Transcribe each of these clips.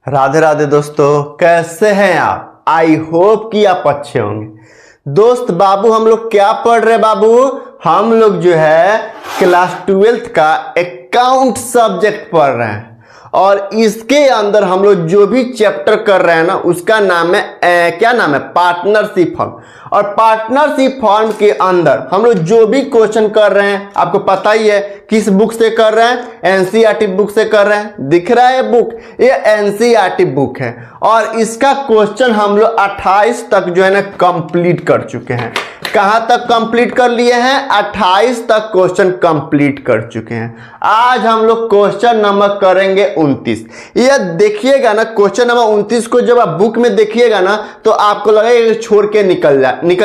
राधे राधे दोस्तों, कैसे हैं आप। आई होप कि आप अच्छे होंगे। दोस्त बाबू हम लोग क्या पढ़ रहे बाबू, हम लोग जो है क्लास 12th का अकाउंट सब्जेक्ट पढ़ रहे हैं और इसके अंदर हम लोग जो भी चैप्टर कर रहे हैं ना उसका नाम है क्या नाम है, पार्टनरशिप फॉर्म। और पार्टनरशिप फॉर्म के अंदर हम लोग जो भी क्वेश्चन कर रहे हैं आपको पता ही है किस बुक से कर रहे हैं, एनसीईआरटी बुक से कर रहे हैं। दिख रहा है बुक, ये एनसीईआरटी बुक है और इसका क्वेश्चन हम लोग 28 तक जो है ना कंप्लीट कर चुके हैं। कहां तक कंप्लीट कर लिए हैं? 28 तक क्वेश्चन कंप्लीट कर चुके हैं। आज हम लोग क्वेश्चन नंबर करेंगे 29। ये देखिएगा ना, क्वेश्चन नंबर 29 को जब आप बुक में देखिएगा ना तो आपको लगेगा छोड़ के निकल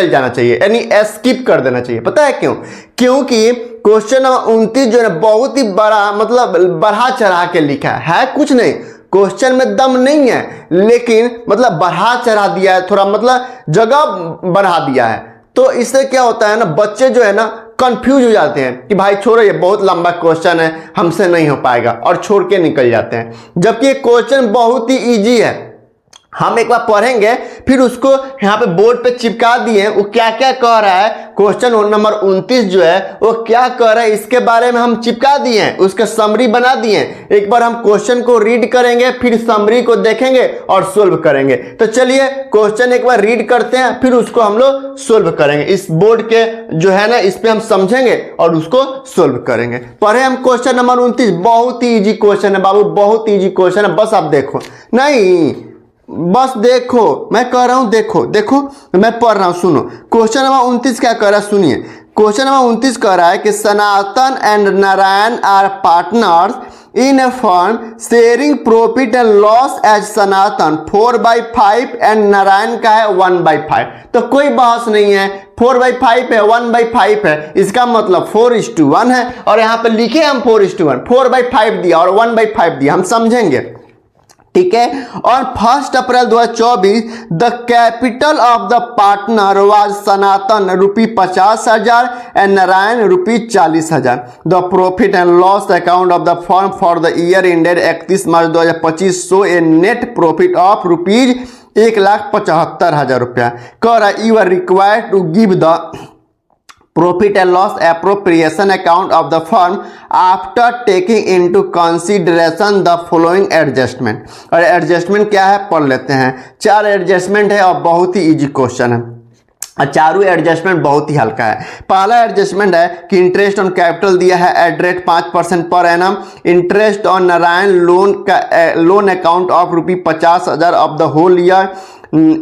जाना चाहिए, यानी स्किप कर देना चाहिए। पता है क्यों? क्योंकि क्वेश्चन नंबर 29 जो है बहुत ही बड़ा, मतलब बढ़ा चढ़ा के लिखा है कुछ नहीं। क्वेश्चन में दम नहीं है लेकिन मतलब बढ़ा चढ़ा दिया है, थोड़ा मतलब जगह बढ़ा दिया है। तो इससे क्या होता है ना, बच्चे जो है ना कंफ्यूज हो जाते हैं कि भाई छोड़ो ये बहुत लंबा क्वेश्चन है, हमसे नहीं हो पाएगा, और छोड़ के निकल जाते हैं। जबकि ये क्वेश्चन बहुत ही इजी है। हम एक बार पढ़ेंगे फिर उसको यहाँ पे बोर्ड पे चिपका दिए, वो क्या क्या कह रहा है, क्वेश्चन नंबर 29 जो है वो क्या कह रहा है इसके बारे में हम चिपका दिए हैं, उसका समरी बना दिए। एक बार हम क्वेश्चन को रीड करेंगे फिर समरी को देखेंगे और सोल्व करेंगे। तो चलिए क्वेश्चन एक बार रीड करते हैं फिर उसको हम लोग सोल्व करेंगे। इस बोर्ड के जो है ना इस पे हम समझेंगे और उसको सोल्व करेंगे। पढ़े हम क्वेश्चन नंबर 29। बहुत ही इजी क्वेश्चन है बाबू, बहुत इजी क्वेश्चन है, बस आप देखो। नहीं बस देखो, मैं कह रहा हूं देखो देखो, मैं पढ़ रहा हूं, सुनो। क्वेश्चन नंबर 29 क्या कह रहा है, सुनिए। क्वेश्चन नंबर 29 कह रहा है कि Sanatan and Narayan are partners in a firm sharing profit and loss as Sanatan 4/5 and Narayan का है 1/5। तो कोई बहस नहीं है, 4/5 है, 1/5 है, इसका मतलब 4:1 है। और यहाँ पे लिखे हम 4:1, 4/5 दिया और 1/5 दिया, हम समझेंगे, ठीक है। और 1 April 2024 the capital of the partner was Sanatan ₹50,000 and Narayan ₹40,000। The profit and loss account of the firm for the year ended 31 March 2025 show a net profit of ₹1,75,000। कह रहा you are required to give the profit and loss appropriation account of the firm after taking into consideration the following adjustment। और adjustment क्या है पढ़ लेते हैं। 4 adjustment है और बहुत ही इजी क्वेश्चन है और चारों एडजस्टमेंट बहुत ही हल्का है। पहला एडजस्टमेंट है कि इंटरेस्ट ऑन कैपिटल दिया है eight rate 5% per annum. Interest on Narayan loan account of ₹50,000 of the whole year.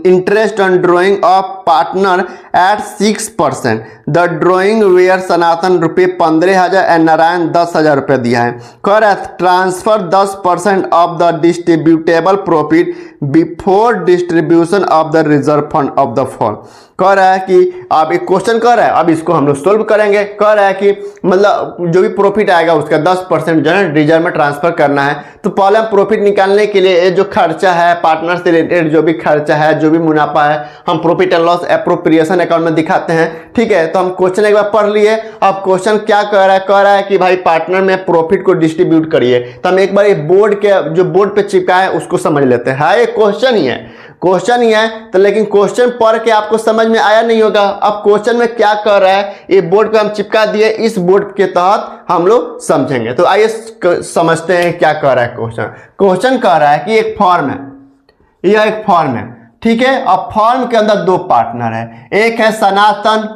Interest on drawing of partner at 6%। The drawing were Sanatan ₹15,000 and Narayan ₹10,000 दिया है। कह रहा है transfer 10% of the distributable profit before distribution of the reserve fund of the firm. कह रहा है कि अब एक क्वेश्चन कह रहा है, अब इसको हम लोग सोल्व करेंगे। कह रहा है कि मतलब जो भी प्रॉफिट आएगा उसका 10% जो है रिजर्व में ट्रांसफर करना है। तो पहले हम प्रॉफिट निकालने के लिए जो खर्चा है, पार्टनर से रिलेटेड जो भी खर्चा है, जो भी मुनाफा है, हम profit and loss appropriation account में दिखाते हैं, ठीक है। तो हम क्वेश्चन एक बार पढ़ लिए। अब क्वेश्चन क्या कह रहा है? कह रहा है कि भाई पार्टनर में प्रॉफिट को डिस्ट्रीब्यूट करिए। तो हम एक बार ये बोर्ड के जो बोर्ड पे चिपका है उसको समझ लेते हैं। हाँ, ये क्वेश्चन ही है, क्वेश्चन ही है। तो लेकिन क्वेश्चन पढ़ के आपको समझ में आया नहीं होगा। अब क्वेश्चन में क्या कर रहा है ये बोर्ड पे हम चिपका दिए, इस बोर्ड के तहत हम लोग समझेंगे। तो आइए समझते हैं क्या कर रहा है क्वेश्चन। क्वेश्चन कह रहा है कि एक फर्म है, यह एक फर्म है, ठीक है। अब फर्म के अंदर 2 पार्टनर है, एक है सनातन,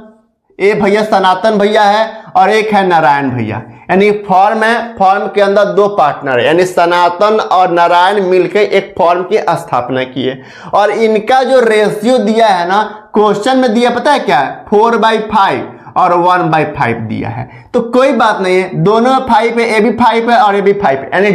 ये भैया सनातन भैया है, और एक है नारायण भैया। यानी फर्म है, फर्म के अंदर 2 पार्टनर है, यानी सनातन और नारायण मिलकर एक फर्म की स्थापना की है। और इनका जो रेशियो दिया है ना क्वेश्चन में दिया, पता है क्या है? 4/5 और 1/5 दिया है। तो कोई बात नहीं है, दोनों 5 है, ए भी 5 है और ए भी 5 है। यानी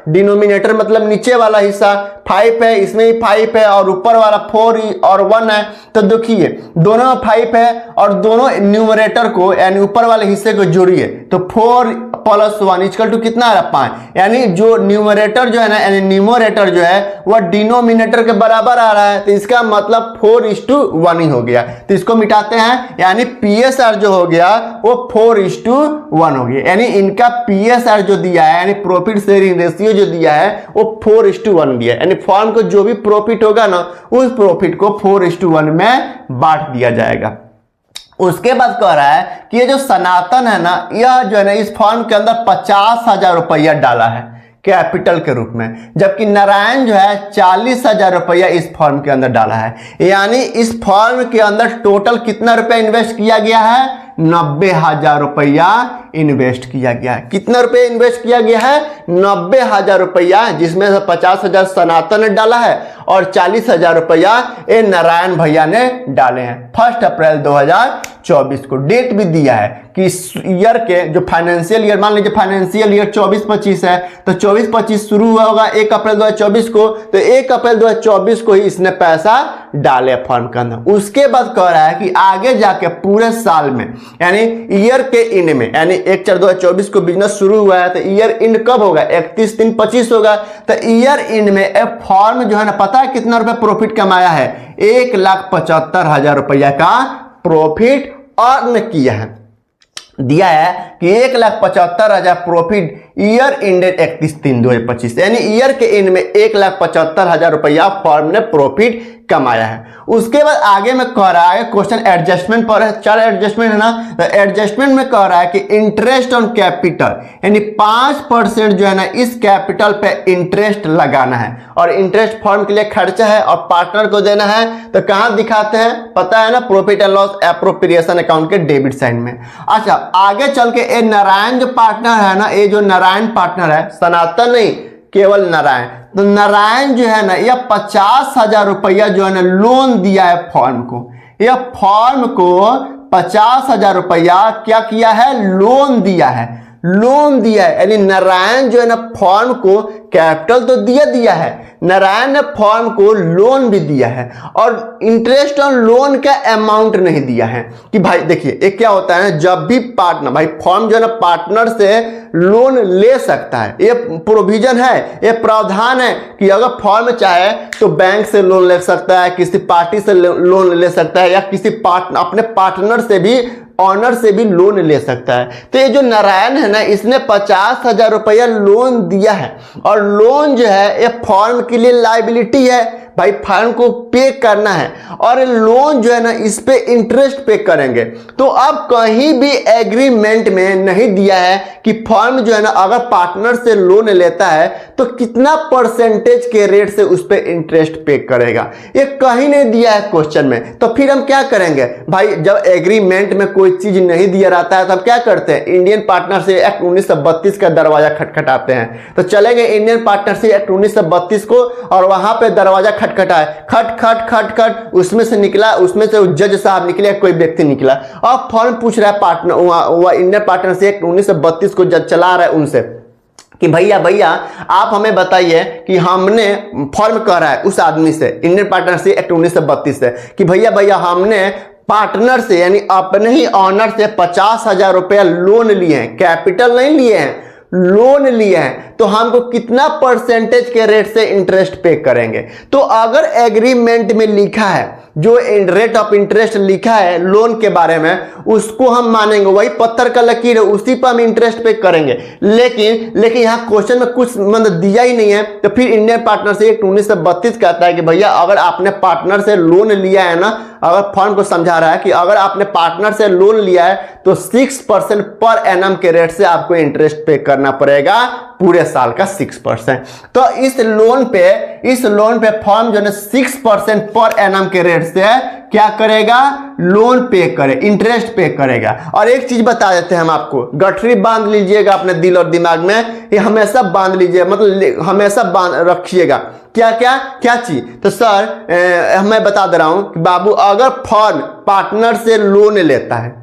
डिनोमिनेटर मतलब नीचे वाला हिस्सा 5 है, इसमें भी 5 है और ऊपर वाला 4 और 1 है। तो देखिए दोनों 5 है और दोनों न्यूमरेटर को यानी ऊपर वाले हिस्से को जोड़िए तो 4 + 1 = कितना आ रहा? 5। यानी जो न्यूमरेटर जो है ना, यानी न्यूमरेटर जो है वह डिनोमिनेटर के बराबर आ रहा है। तो इसका मतलब 4:1 ही हो गया। तो इसको मिटाते हैं, यानी PSR जो हो गया वो 4:1 हो गया, यानी इनका PSR जो दिया है यानी प्रॉफिट शेयरिंग रेशियो जो दिया है वो 4:1 दिया है, यानी फर्म को जो भी प्रॉफिट होगा ना उस प्रॉफिट को 4:1 में बांट दिया जाएगा। उसके बाद कह रहा है कि ये जो सनातन है ना, यह जो है ना इस फर्म के अंदर 50,000 रुपया डाला है कैपिटल के रूप में, जबकि नारायण जो है 40,000 रुपया इस फर्म के अंदर डाला है। यानी इस फर्म के अंदर टोटल कितना रुपया इन्वेस्ट किया गया है? 90,000 रुपया इन्वेस्ट किया गया है। कितना रुपया इन्वेस्ट किया गया है? 90,000 रुपया, जिसमें से 50,000 सनातन ने डाला है और 40,000 रुपया ए नारायण भैया ने डाले हैं। 1 अप्रैल 2024 को डेट भी दिया है कि इस ईयर के जो फाइनेंशियल ईयर, मान लीजिए फाइनेंशियल ईयर 24-25 है तो 24-25 शुरू हुआ होगा 1 अप्रैल 2024 को, तो 1 अप्रैल 2024 को ही इसने पैसा डाले फर्म के अंदर। उसके बाद कह रहा है कि आगे जाके पूरे साल में यानी ईयर के एंड में, यानी 1/4/2024 को बिजनेस शुरू हुआ है तो ईयर एंड कब होगा? 31/3/25 होगा। तो ईयर एंड में फर्म जो है ना, पता है कितना रुपया प्रॉफिट कमाया है? 1,75,000 रुपया का प्रॉफिट अर्न किया है। दिया है कि 1,75,000 प्रॉफिट ईयर एंडेड 31/3/2025, यानी ईयर के एंड में 1,75,000 रुपया फर्म ने प्रॉफिट कमाया है। उसके बाद आगे में कह रहा है क्वेश्चन एडजस्टमेंट पर है, 4 एडजस्टमेंट है ना, तो एडजस्टमेंट में कह रहा है कि इंटरेस्ट ऑन कैपिटल, यानी 5% जो है ना इस कैपिटल पे इंटरेस्ट लगाना है, और इंटरेस्ट फर्म के लिए खर्चा है और पार्टनर को देना है। तो कहां दिखाते हैं? पता है ना, profit and loss appropriation account के डेबिट साइड में। अच्छा, आगे चल के ए नारायण जो पार्टनर है ना, ये जो नारायण पार्टनर है, सनातन नहीं केवल नारायण, तो नारायण जो है ना यह 50,000 रुपया जो है ना लोन दिया है फर्म को। यह फर्म को 50,000 रुपया क्या किया है? लोन दिया है। लोन दिया है, यानी नारायण जो है ना फर्म को कैपिटल तो दिया है, नारायण ने फर्म को लोन भी दिया है, और इंटरेस्ट ऑन लोन का अमाउंट नहीं दिया है। कि भाई देखिए एक क्या होता है ना, जब भी पार्टनर, भाई फर्म जो है ना पार्टनर से लोन ले सकता है, ये प्रोविजन है, ये प्रावधान है कि अगर फर्म चाहे तो बैंक से लोन ले सकता है, किसी पार्टी से लोन ले सकता है, या किसी अपने पार्टनर से भी, ऑनर से भी लोन ले सकता है। तो ये जो नारायण है ना, इसने 50,000 रुपया लोन दिया है, और लोन जो है ये फर्म के लिए लायबिलिटी है, भाई फर्म को पे करना है, और लोन जो है ना इस पे इंटरेस्ट पे करेंगे। तो अब कहीं भी एग्रीमेंट में नहीं दिया है कि फर्म जो है ना अगर पार्टनर से लोन लेता है तो कितना परसेंटेज के रेट से उस पे इंटरेस्ट पे करेगा, ये कहीं नहीं दिया है क्वेश्चन में। तो फिर हम क्या करेंगे भाई? जब एग्रीमेंट में कोई चीज नहीं दिया रहता है तो हम क्या करते हैं? इंडियन पार्टनरशिप एक्ट 1932 का दरवाजा खटखटाते हैं। तो चलेंगे इंडियन पार्टनरशिप एक्ट 1932 को, और वहां पे दरवाजा खटखटाए, खट खट खट खट, उसमें से निकला, उसमें से जज साहब निकले, कोई व्यक्ति निकला। अब फर्म पूछ रहा है पार्टनर, वह इंडियन पार्टनरशिप एक्ट 1932 को जज चला रहा है उनसे कि भैया आप हमें बताइए कि हमने, फर्म कह रहा है उस आदमी से, इंडियन पार्टनरशिप एक्ट 1932 से, कि भैया हमने पार्टनर से यानी अपने ही ऑनर से 50,000 रुपया लोन लिए हैं, कैपिटल नहीं लिए हैं, लोन लिए हैं, तो हमको कितना परसेंटेज के रेट से इंटरेस्ट पे करेंगे? तो अगर एग्रीमेंट में लिखा है, जो रेट ऑफ इंटरेस्ट लिखा है लोन के बारे में, उसको हम मानेंगे, वही पत्थर का लकीर है, उसी पर हम इंटरेस्ट पे करेंगे। लेकिन यहाँ क्वेश्चन में कुछ मतलब दिया ही नहीं है। तो फिर इंडियन पार्टनरशिप एक्ट 1932 कहता है कि भैया अगर आपने पार्टनर से लोन लिया है ना, अगर फर्म को समझा रहा है कि अगर आपने पार्टनर से लोन लिया है तो 6% पर एनम के रेट से आपको इंटरेस्ट पे करना पड़ेगा, पूरे साल का 6%। तो इस लोन पे फर्म जो है 6% पर एनम के रेट से क्या करेगा? लोन पे करे, इंटरेस्ट पे करेगा। और एक चीज बता देते हैं हम आपको, गठरी बांध लीजिएगा अपने दिल और दिमाग में, ये हमेशा बांध लीजिए, मतलब हमेशा बांध रखिएगा। क्या चीज? तो सर मैं बता दे रहा हूं कि बाबू, अगर फर्म पार्टनर से लोन लेता है,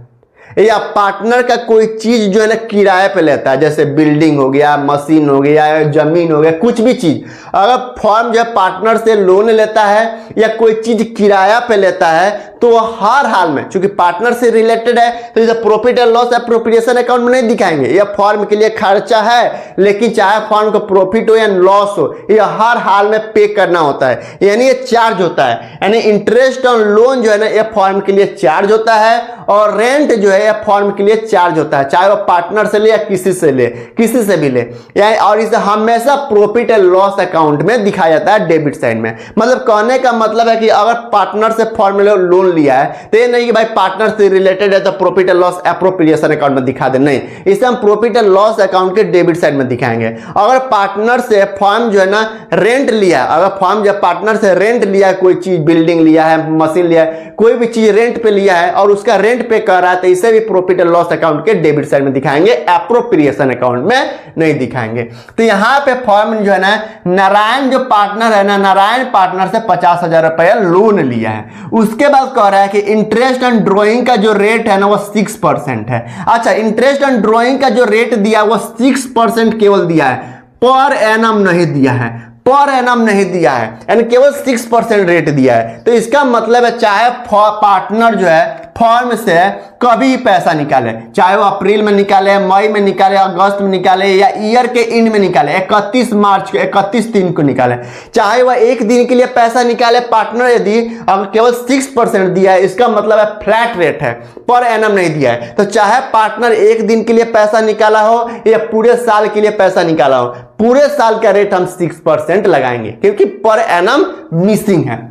या पार्टनर का कोई चीज जो है ना किराए पे लेता है, जैसे बिल्डिंग हो गया, मशीन हो गया, जमीन हो गया, कुछ भी चीज, अगर फर्म जो है पार्टनर से लोन लेता है या कोई चीज किराया पे लेता है तो हर हाल में, चूंकि पार्टनर से रिलेटेड है तो इसे profit and loss appropriation account में नहीं दिखाएंगे। यह फर्म के लिए खर्चा है, लेकिन चाहे फर्म को प्रॉफिट हो या लॉस हो, यह हर हाल में पे करना होता है, यानी ये चार्ज होता है। यानी इंटरेस्ट ऑन लोन जो है ना यह फर्म के लिए चार्ज होता है, और रेंट जो है यह फर्म के लिए चार्ज होता है, चाहे वो पार्टनर से ले या किसी से ले, किसी से भी ले। यानी और इसे हमेशा प्रॉफिट एंड लॉस अकाउंट में दिखाया जाता है, डेबिट साइड में। मतलब कहने का मतलब है कि अगर पार्टनर से फर्म ने लोन लिया है तो ये नहीं कि भाई पार्टनर से रिलेटेड है तो profit and loss appropriation account में दिखा दे, नहीं, इसे हम प्रॉफिट एंड लॉस अकाउंट के डेबिट साइड में दिखाएंगे। अगर पार्टनर से फर्म जो है ना रेंट लिया, अगर फर्म जब पार्टनर से रेंट लिया है, कोई चीज बिल्डिंग लिया है, मशीन लिया है, कोई भी चीज रेंट पे लिया है और उसका रेंट पे कर रहा है, तो इसे भी प्रॉफिट एंड लॉस अकाउंट के डेबिट साइड में दिखाएंगे, एप्रोप्रिएशन अकाउंट में नहीं दिखाएंगे। तो यहां पे फर्म जो है ना नारायण जो पार्टनर है ना, नारायण पार्टनर से 50,000 रुपया लोन लिया है। उसके बाद कह रहा है कि इंटरेस्ट ऑन ड्रॉइंग का जो रेट है ना वो 6% है। अच्छा, इंटरेस्ट ऑन ड्रॉइंग का जो रेट दिया वो 6% केवल दिया है, पर एनम नहीं दिया है, पर एनम नहीं दिया है, यानी केवल 6% रेट दिया है। तो इसका मतलब है चाहे पार्टनर जो है फर्म से कभी पैसा निकाले, चाहे वो अप्रैल में निकाले, मई में निकाले, अगस्त में निकाले या ईयर के एंड में निकाले, 31 मार्च को, 31/3 को निकाले, चाहे वह एक दिन के लिए पैसा निकाले, पार्टनर यदि अगर केवल 6% दिया है, इसका मतलब है फ्लैट रेट है, पर एनम नहीं दिया है। तो चाहे पार्टनर एक दिन के लिए पैसा निकाला हो या पूरे साल के लिए पैसा निकाला हो, पूरे साल का रेट हम 6% लगाएंगे, क्योंकि पर एनम मिसिंग है।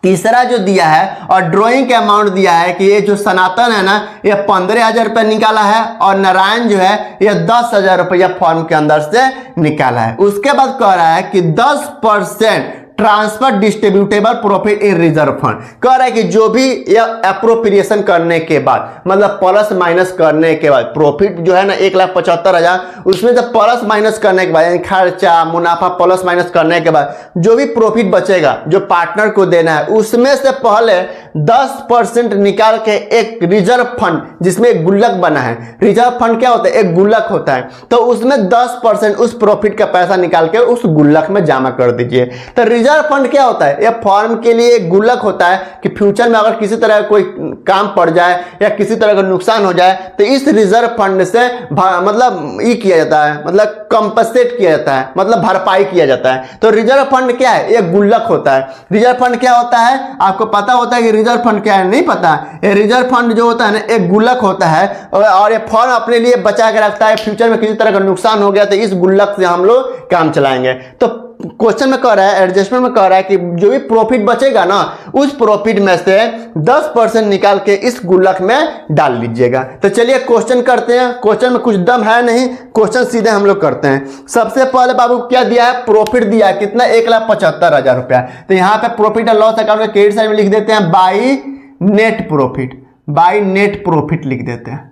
तीसरा जो दिया है और ड्राइंग का अमाउंट दिया है कि ये जो सनातन है ना ये 15,000 रुपया निकाला है, और नारायण जो है ये 10,000 रुपया फॉर्म के अंदर से निकाला है। उसके बाद कह रहा है कि 10% transfer distributable profit in reserve fund. कह रहा है कि जो भी यह एप्रोप्रिएशन करने के बाद, मतलब प्लस माइनस करने के बाद, प्रॉफिट जो है ना 1,75,000, उसमें जब प्लस माइनस करने के बाद, यानी खर्चा मुनाफा प्लस माइनस करने के बाद जो भी प्रॉफिट बचेगा जो पार्टनर को देना है, उसमें से पहले 10% निकाल के एक रिजर्व फंड, जिसमें एक गुल्लक बना है, रिजर्व फंड क्या होता है, एक गुल्लक होता है, तो उसमें 10% उस प्रॉफिट का पैसा निकाल के उस गुल्लक में जमा कर दीजिए। तो रिजर्व फंड क्या होता है, यह फर्म के लिए एक गुल्लक होता है कि फ्यूचर में अगर किसी तरह कोई काम पड़ जाए या किसी तरह का नुकसान हो जाए तो इस रिजर्व फंड से मतलब ये किया जाता है, मतलब कंपनसेट किया जाता है, मतलब भरपाई किया जाता है। तो रिजर्व फंड क्या है, एक गुल्लक होता है। रिजर्व फंड क्या होता है, आपको पता होता है कि रिजर्व फंड क्या है, नहीं पता? ये रिजर्व फंड जो होता है ना एक गुल्लक होता है, और ये फर्म अपने लिए बचा के रखता है, फ्यूचर में किसी तरह का नुकसान हो गया तो इस गुल्लक से हम लोग काम चलाएंगे। तो क्वेश्चन में कह रहा है, एडजस्टमेंट में कह रहा है कि जो भी प्रॉफिट बचेगा ना उस प्रॉफिट में से 10% निकाल के इस गुल्लक में डाल लीजिएगा। तो चलिए क्वेश्चन करते हैं। क्वेश्चन में कुछ दम है नहीं, क्वेश्चन सीधे हम लोग करते हैं। सबसे पहले बाबू क्या दिया है, प्रॉफिट दिया है कितना, 1,75,000 रुपया। तो यहाँ पे प्रॉफिट एंड लॉस अकाउंट के क्रेडिट साइड में लिख देते हैं by net profit, by net profit लिख देते हैं।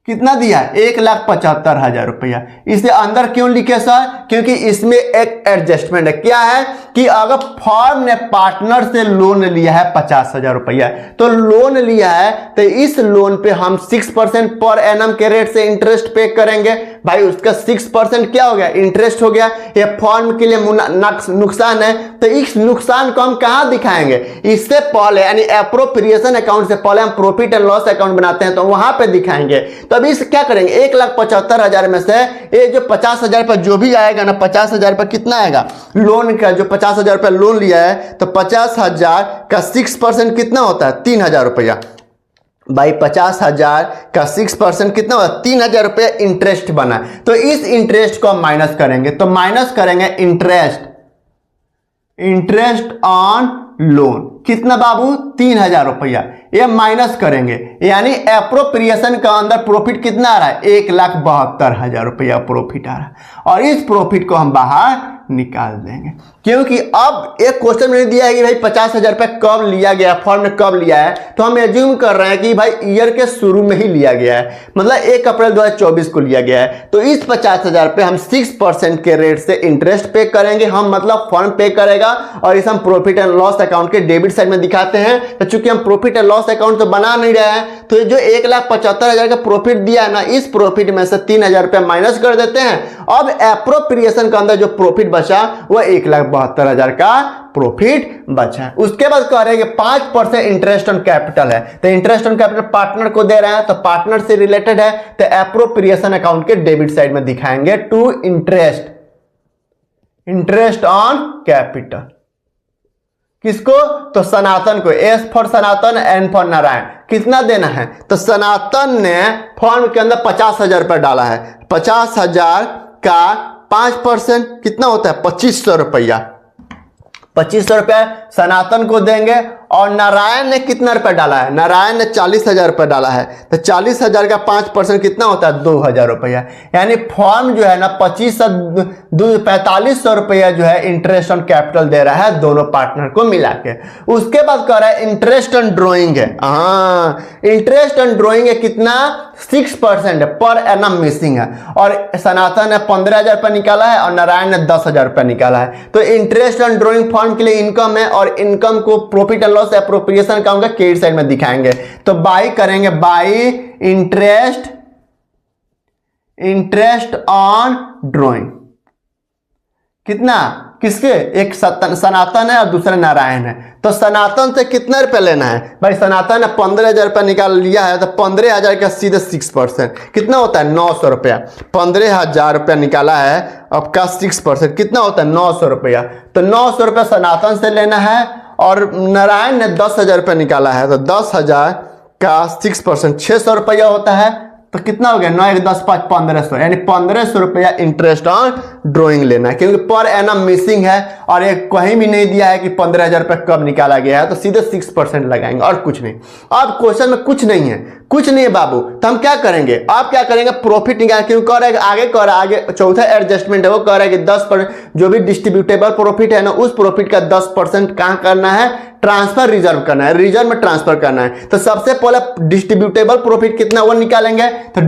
कितना दिया, 1,75,000 रुपया। इसे अंदर क्यों लिखे सर, क्योंकि इसमें एक एडजस्टमेंट है। क्या है कि अगर फर्म ने पार्टनर से लोन लिया है 50,000 रुपया, तो लोन लिया है तो इस लोन पे हम 6% पर एनम के रेट से इंटरेस्ट पे करेंगे। भाई उसका 6% क्या हो गया, इंटरेस्ट हो गया। ये फर्म के लिए नुकसान है, तो इस नुकसान को हम कहां दिखाएंगे, इससे पहले यानी एप्रोप्रिएशन अकाउंट से पहले हम प्रॉफिट एंड लॉस अकाउंट बनाते हैं तो वहां पे दिखाएंगे। तो अभी क्या करेंगे, 1,75,000 में से ये जो 50,000 रुपया जो भी आएगा ना, 50,000 रुपया कितना आएगा लोन का, जो 50,000 रुपया लोन लिया है तो 50,000 का 6% कितना होता है, 3,000 रुपया। भाई 50,000 का 6% कितना होगा, 3,000 रुपया इंटरेस्ट बना। तो इस इंटरेस्ट को हम माइनस करेंगे, तो माइनस करेंगे इंटरेस्ट ऑन लोन, कितना बाबू, 3,000 रुपया। ये माइनस करेंगे, यानी एप्रोप्रिएशन का अंदर प्रॉफिट कितना आ रहा है, 1,72,000 रुपया प्रॉफिट आ रहा है, और इस प्रॉफिट को हम बाहर निकाल देंगे। क्योंकि अब एक क्वेश्चन में दिया है कि भाई 50,000 रुपया कब लिया गया, फर्म ने कब लिया है, तो हम एज्यूम कर रहे हैं कि भाई ईयर के शुरू में ही लिया गया है, मतलब 1 अप्रैल 2024 को लिया गया है। तो इस 50,000 पे हम 6% के रेट से इंटरेस्ट पे करेंगे हम, मतलब फर्म पे करेगा, और इस हम प्रॉफिट एंड लॉस अकाउंट के डेबिट डेबिट साइड में दिखाते हैं। तो चूंकि हम प्रॉफिट एंड लॉस अकाउंट तो बना नहीं रहे हैं, तो जो 1,75,000 का प्रॉफिट दिया है ना, इस प्रॉफिट में से 3,000 रुपया माइनस कर देते हैं। अब एप्रोप्रिएशन के अंदर जो प्रॉफिट बचा वह 1,72,000 का प्रॉफिट बचा है। उसके बाद कह रहे हैं कि 5% इंटरेस्ट ऑन कैपिटल है, तो इंटरेस्ट ऑन कैपिटल पार्टनर को दे रहे हैं, तो पार्टनर से रिलेटेड है, तो एप्रोप्रिएशन अकाउंट के डेबिट साइड में दिखाएंगे टू इंटरेस्ट ऑन कैपिटल। किसको? तो सनातन को। S for Sanatan, N for Narayan. कितना देना है? तो सनातन ने फॉर्म के अंदर 50,000 रुपया डाला है। 50,000 का 5% कितना होता है? 2,500 रुपया। 2,500 रुपया सनातन को देंगे। और नारायण ने कितना रुपया डाला है? नारायण ने 40,000 रुपया डाला है, तो 40,000 का 5% कितना होता है? 2,000 रुपया। यानी फॉर्म जो है ना 4500 रुपया जो है इंटरेस्ट ऑन कैपिटल दे रहा है दोनों पार्टनर को मिला के। उसके बाद कह रहा है इंटरेस्ट ऑन ड्रॉइंग है। इंटरेस्ट ऑन ड्रॉइंग है कितना? 6% पर एनम मिसिंग है। और सनातन ने 15,000 रुपया निकाला है और नारायण ने 10,000 रुपया निकाला है। तो इंटरेस्ट ऑन ड्रॉइंग फॉर्म के लिए इनकम है, और इनकम को profit and loss appropriation account का क्रेडिट साइड में दिखाएंगे। तो बाई करेंगे, बाई इंटरेस्ट ऑन ड्रॉइंग। कितना? किसके? एक सनातन है और दूसरा नारायण है। तो सनातन से कितना रुपया लेना है भाई? सनातन ने 15,000 रुपया निकाल लिया है, तो 15,000 का सीधे 6% कितना होता है? 900 रुपया। 15,000 रुपया निकाला है, अब का 6% कितना होता है? 900 रुपया। तो 900 रुपया सनातन से लेना है, और नारायण ने 10,000 रुपया निकाला है, तो 10,000 का 6% 600 रुपया होता है। तो कितना हो गया? 9 1 10 5 1500, यानी 1500 रुपया इंटरेस्ट ऑन ड्रॉइंग लेना है, क्योंकि पर एनम मिसिंग है और एक कहीं भी नहीं दिया है कि 15,000 रुपया कब निकाला गया है, तो सीधे 6% लगाएंगे और कुछ नहीं। अब क्वेश्चन में कुछ नहीं है, कुछ नहीं है बाबू, तो हम क्या करेंगे? आप क्या करेंगे? प्रॉफिट निकाल, क्यों कह रहा है आगे कह रहा है, आगे चौथा एडजस्टमेंट है, वो कह रहा है कि 10% जो भी डिस्ट्रीब्यूटेबल प्रॉफिट है ना, उस प्रॉफिट का 10% कहां करना है? ट्रांसफर रिजर्व करना है, रिजर्व में ट्रांसफर करना है। तो सबसे पहले डिस्ट्रीब्यूटेबल प्रॉफिट कितना वो निकालेंगे, तो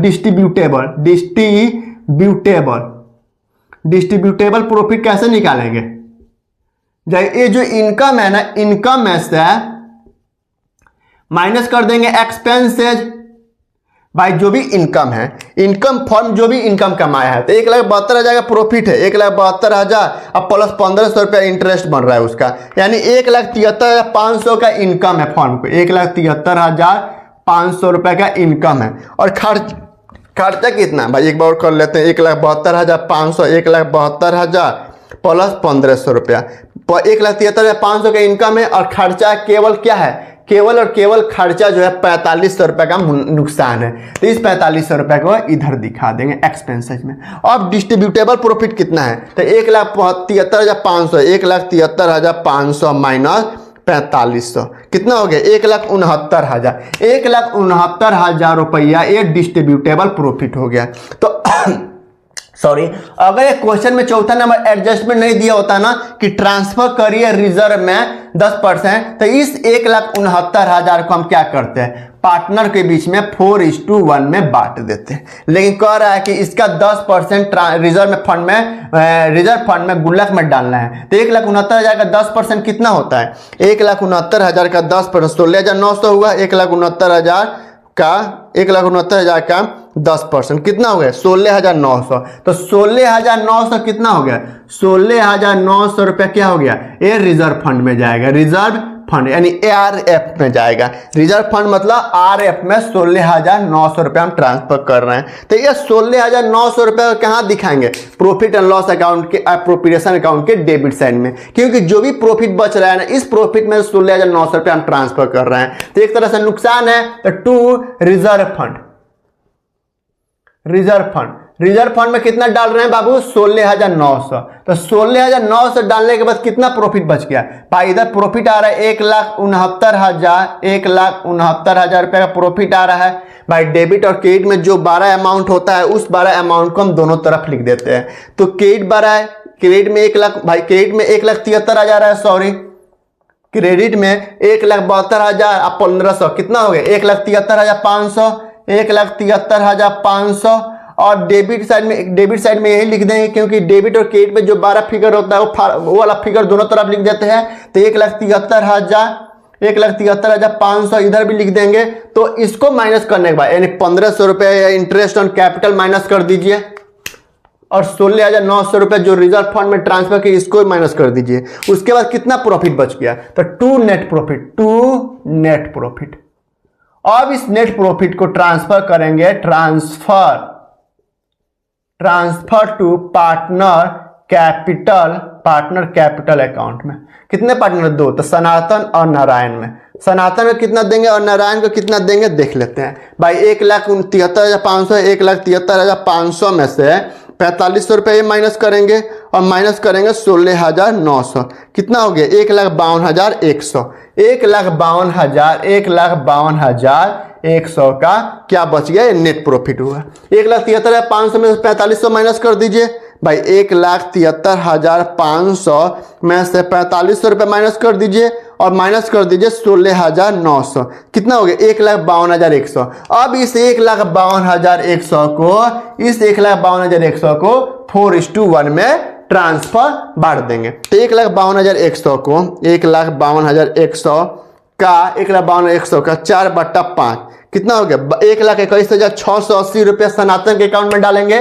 डिस्ट्रीब्यूटेबल प्रॉफिट कैसे निकालेंगे? ये जो इनकम है ना, इनकम में से माइनस कर देंगे एक्सपेंसेज। भाई जो भी इनकम है, इनकम फॉर्म जो भी इनकम कमाया है, तो 1,72,000 का प्रॉफिट है, 1,72,000 अब प्लस 1,500 रुपया इंटरेस्ट बन रहा है उसका, यानी 1,73,500 का इनकम है फॉर्म को। 1,73,500 रुपया का इनकम है। और खर्चा कितना भाई? एक बार और कर लेते हैं। 1,72,500, 1,72,000 प्लस 1,500 रुपया, 1,73,500 का इनकम है। और खर्चा केवल क्या है? केवल और केवल खर्चा जो है 4,500 रुपये का नुकसान है, तो इस 4,500 रुपये को इधर दिखा देंगे एक्सपेंसेस में। अब डिस्ट्रीब्यूटेबल प्रॉफिट कितना है? तो 1,73,500, 1,73,500 माइनस 4,500 कितना हो गया? 1,69,000। 1,69,000 रुपया ये डिस्ट्रीब्यूटेबल प्रॉफिट हो गया। तो सॉरी, अगर एक क्वेश्चन में चौथा नंबर एडजस्टमेंट नहीं दिया होता ना कि ट्रांसफर करिए रिजर्व में 10%, तो इस 1,69,000 को हम क्या करते हैं? पार्टनर के बीच में 4:1 में बांट देते हैं। लेकिन कह रहा है कि इसका 10% रिजर्व फंड में गुल्लक में डालना है। तो 1,69,000 का 10% कितना होता है? 1,69,000 का 10% 16,900 हुआ। 1,69,000 का 10% कितना हो गया? 16,900। तो 16,900 कितना हो गया? 16,900 रुपया क्या हो गया? ये रिजर्व फंड में जाएगा, रिजर्व फंड यानी ARF में जाएगा। रिजर्व फंड मतलब RF में 16,900 रुपया हम ट्रांसफर कर रहे हैं। तो ये 16,900 रुपया कहाँ दिखाएंगे? प्रॉफिट एंड लॉस अकाउंट के एप्रोप्रिएशन अकाउंट के डेबिट साइड में, क्योंकि जो भी प्रॉफिट बच रहा है ना, इस प्रॉफिट में 16,900 रुपया हम ट्रांसफर कर रहे हैं। तो एक तरह से नुकसान है। तो टू रिजर्व फंड में कितना डाल रहे हैं बाबू? 16,900। तो 16,900 डालने के बाद कितना प्रॉफिट बच गया भाई? इधर प्रॉफिट आ रहा है 1,69,000 रुपए का प्रॉफिट आ रहा है भाई। डेबिट और क्रेडिट में जो 12 अमाउंट होता है, उस 12 अमाउंट को हम दोनों तरफ लिख देते हैं। तो क्रेडिट 12 है, क्रेडिट में 1 लाख भाई, क्रेडिट में 1,73,000 है, सॉरी क्रेडिट में 1,72,000 अब 1,500 कितना हो गया? 1,73,500, 1,73,500। और डेबिट साइड में यही लिख देंगे, क्योंकि डेबिट और क्रेडिट में जो 12 फिगर होता है वो वाला फिगर दोनों तरफ लिख देते हैं। तो 1,73,000 1,73,500 इधर भी लिख देंगे। तो इसको माइनस करने के बाद यानी 1,500 रुपये इंटरेस्ट ऑन कैपिटल माइनस कर दीजिए और 16,900 रुपये जो रिजर्व फंड में ट्रांसफर किए इसको माइनस कर दीजिए। उसके बाद कितना प्रॉफिट बच गया, तो टू नेट प्रॉफिट। अब इस नेट प्रॉफिट को ट्रांसफर करेंगे, transfer to partner capital account में। कितने पार्टनर, 2, तो सनातन और नारायण में। सनातन में कितना देंगे और नारायण को कितना देंगे देख लेते हैं भाई। 1,73,500 1,73,500 में से 4,500 रुपये माइनस करेंगे और माइनस करेंगे 16,900, कितना हो गया 1,52,100। 1,52,100 का क्या बच गया, नेट प्रॉफिट हुआ। 1,73,500 में 4,500 माइनस कर दीजिए भाई। 1,73,500 में से 4,500 रुपये माइनस कर दीजिए और माइनस कर दीजिए 16,900, कितना हो गया 1,52,100। अब इस 1,52,100 को 4:1 में ट्रांसफर बांट देंगे। तो 1,52,100 को 1,52,100 का 4/5 कितना हो गया 1,21,680 रुपये सनातन के अकाउंट में डालेंगे।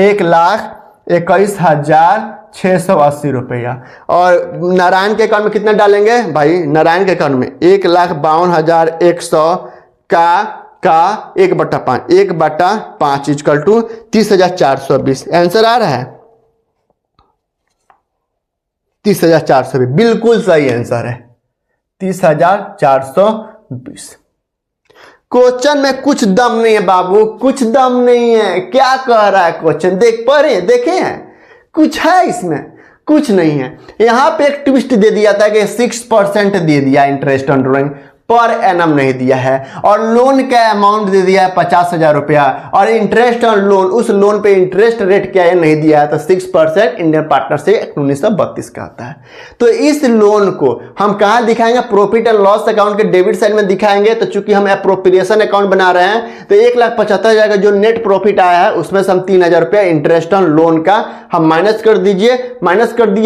1,21,680 रुपया। और नारायण के अकाउंट में कितना डालेंगे भाई, नारायण के अकाउंट में 1,52,100 का 1/5 इक्वल टू 30,420। आंसर आ रहा है 30,420, बिल्कुल सही आंसर है 30,420। क्वेश्चन में कुछ दम नहीं है बाबू, कुछ दम नहीं है। क्या कह रहा है क्वेश्चन, देखे हैं, कुछ है इसमें, कुछ नहीं है। यहां पे एक ट्विस्ट दे दिया था कि 6% दे दिया interest on drawing, per annum नहीं दिया है। और लोन का अमाउंट दे दिया है 50,000 रुपया और इंटरेस्ट ऑन लोन, उस लोन पे इंटरेस्ट रेट क्या है नहीं दिया है। तो 6% इंडियन पार्टनरशिप एक्ट 1932 का आता है। तो इस लोन को हम कहां दिखाएंगे, प्रॉफिट एंड लॉस अकाउंट के डेबिट साइड में दिखाएंगे। तो चूंकि हम एप्रोप्रिएशन अकाउंट बना रहे हैं तो 1,75,000 का जो नेट प्रॉफिट आया है उसमें से हम 3,000 रुपया इंटरेस्ट ऑन लोन का हम माइनस कर दिए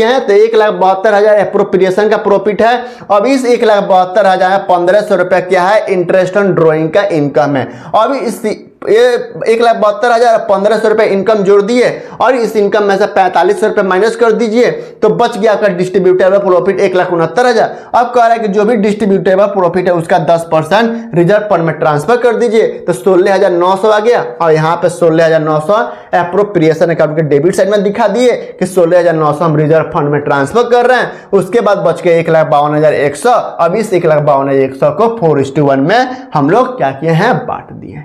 हैं। तो 1,72,000 एप्रोप्रिएशन का प्रॉफिट है। अब इस 1,72,000 1,500 रुपया क्या है, इंटरेस्ट ऑन ड्रॉइंग का इनकम है। अब इस 1,72,000 1,500 रुपये इनकम जोड़ दिए और इस इनकम में से 4,500 रुपये माइनस कर दीजिए तो बच गया आपका डिस्ट्रीब्यूटेबल प्रॉफिट 1,69,000। अब कह रहा है कि जो भी डिस्ट्रीब्यूटेबल प्रॉफिट है उसका 10% रिजर्व फंड में ट्रांसफर कर दीजिए। तो 16,900 आ गया और यहाँ पे 16,900 एप्रोप्रिएशन अकाउंट के डेबिट साइड में दिखा दिए कि 16,900 हम रिजर्व फंड में ट्रांसफर कर रहे हैं। उसके बाद बच गए 1,52,100। अब इस 1,52,100 को 4:1 में हम लोग क्या किए हैं, बांट दिए।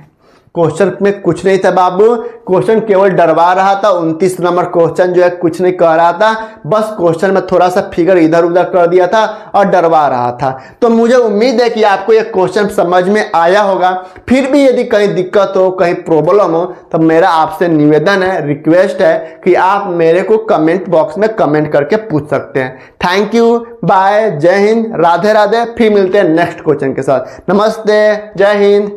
क्वेश्चन में कुछ नहीं था बाबू, क्वेश्चन केवल डरवा रहा था। 29 नंबर क्वेश्चन जो है कुछ नहीं कह रहा था, बस क्वेश्चन में थोड़ा सा फिगर इधर उधर कर दिया था और डरवा रहा था। तो मुझे उम्मीद है कि आपको यह क्वेश्चन समझ में आया होगा। फिर भी यदि कहीं दिक्कत हो, कहीं प्रॉब्लम हो तो मेरा आपसे निवेदन है, रिक्वेस्ट है कि आप मेरे को कमेंट बॉक्स में कमेंट करके पूछ सकते हैं। थैंक यू, बाय, जय हिंद, राधे राधे। फिर मिलते हैं नेक्स्ट क्वेश्चन के साथ। नमस्ते, जय हिंद।